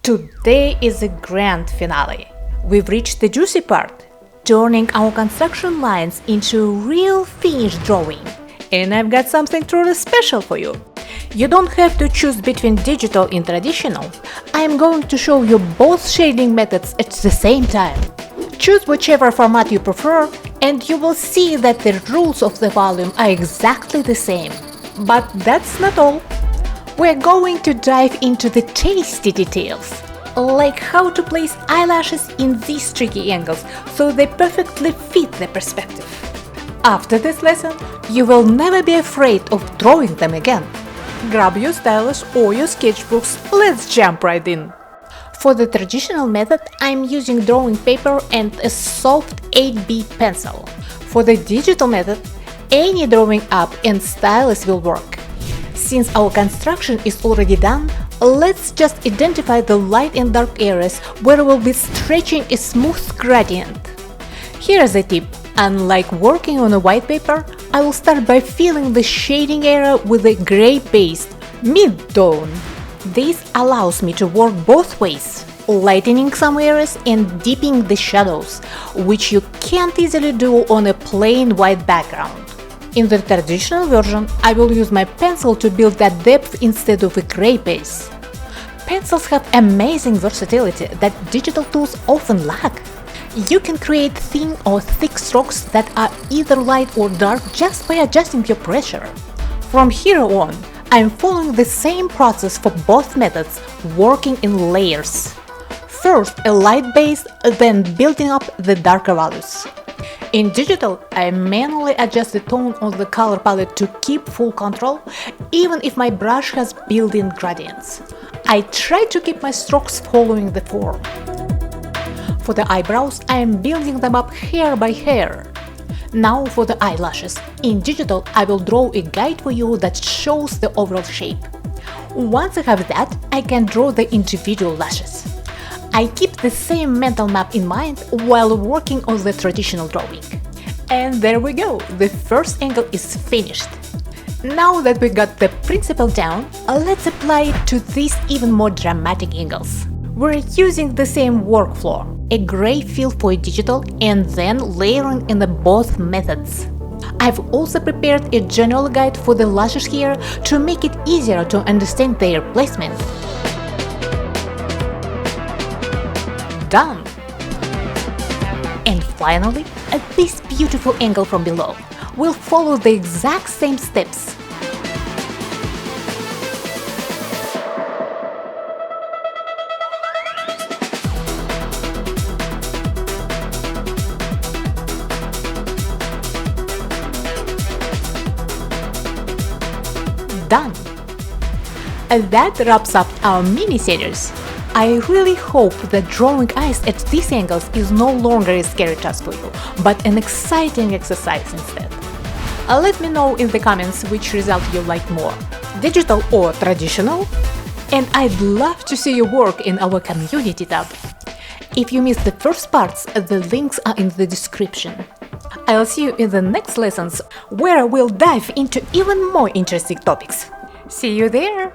Today is the grand finale. We've reached the juicy part, turning our construction lines into real finished drawing. And I've got something truly special for you. You don't have to choose between digital and traditional. I'm going to show you both shading methods at the same time. Choose whichever format you prefer, and you will see that the rules of the volume are exactly the same. But that's not all. We're going to dive into the tasty details, like how to place eyelashes in these tricky angles so they perfectly fit the perspective. After this lesson, you will never be afraid of drawing them again. Grab your stylus or your sketchbooks, let's jump right in. For the traditional method, I'm using drawing paper and a soft 8B pencil. For the digital method, any drawing app and stylus will work. Since our construction is already done, let's just identify the light and dark areas where we'll be stretching a smooth gradient. Here's a tip. Unlike working on a white paper, I will start by filling the shading area with a gray base, mid-tone. This allows me to work both ways, lightening some areas and deepening the shadows, which you can't easily do on a plain white background. In the traditional version, I will use my pencil to build that depth instead of a gray base. Pencils have amazing versatility that digital tools often lack. You can create thin or thick strokes that are either light or dark just by adjusting your pressure. From here on, I'm following the same process for both methods, working in layers. First a light base, then building up the darker values. In digital, I manually adjust the tone on the color palette to keep full control, even if my brush has built-in gradients. I try to keep my strokes following the form. For the eyebrows, I am building them up hair by hair. Now for the eyelashes. In digital, I will draw a guide for you that shows the overall shape. Once I have that, I can draw the individual lashes. I keep the same mental map in mind while working on the traditional drawing. And there we go, the first angle is finished. Now that we got the principle down, let's apply it to these even more dramatic angles. We're using the same workflow, a gray fill for digital and then layering in the both methods. I've also prepared a general guide for the lashes here to make it easier to understand their placement. Done! And finally, at this beautiful angle from below, we'll follow the exact same steps. Done! And that wraps up our mini-series. I really hope that drawing eyes at these angles is no longer a scary task for you, but an exciting exercise instead. Let me know in the comments which result you like more, digital or traditional, and I'd love to see your work in our community tab. If you missed the first parts, the links are in the description. I'll see you in the next lessons, where we'll dive into even more interesting topics. See you there!